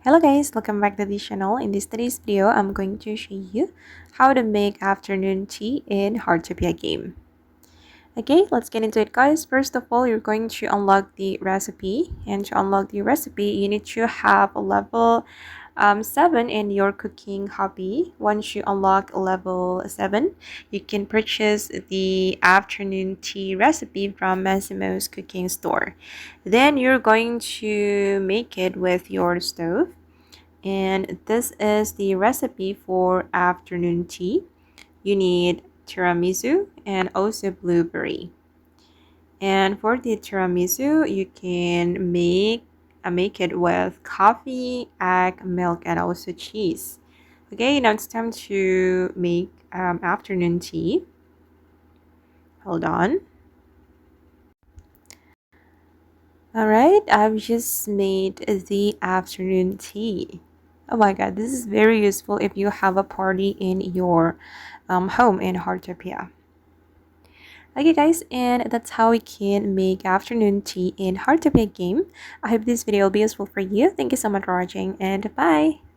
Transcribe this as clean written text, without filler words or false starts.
Hello guys, welcome back to the channel. In today's video, I'm going to show you how to make afternoon tea in Heartopia game. Okay, let's get into it guys. First of all, you're going to unlock the recipe, and to unlock the recipe, you need to have a level 7 in your cooking hobby. Once you unlock level 7, you can purchase the afternoon tea recipe from Masimo's Cooking Store. Then you're going to make it with your stove, and this is the recipe for afternoon tea. You need tiramisu and also blueberry. And for the tiramisu, you can make it with coffee, egg, milk, and also cheese. Okay, now it's time to make afternoon tea. Hold on. Alright, I've just made the afternoon tea. Oh my god, this is very useful if you have a party in your home in Heartopia. Okay guys, and that's how we can make afternoon tea in Heartopia game. I hope this video will be useful for you. Thank you so much for watching, and bye!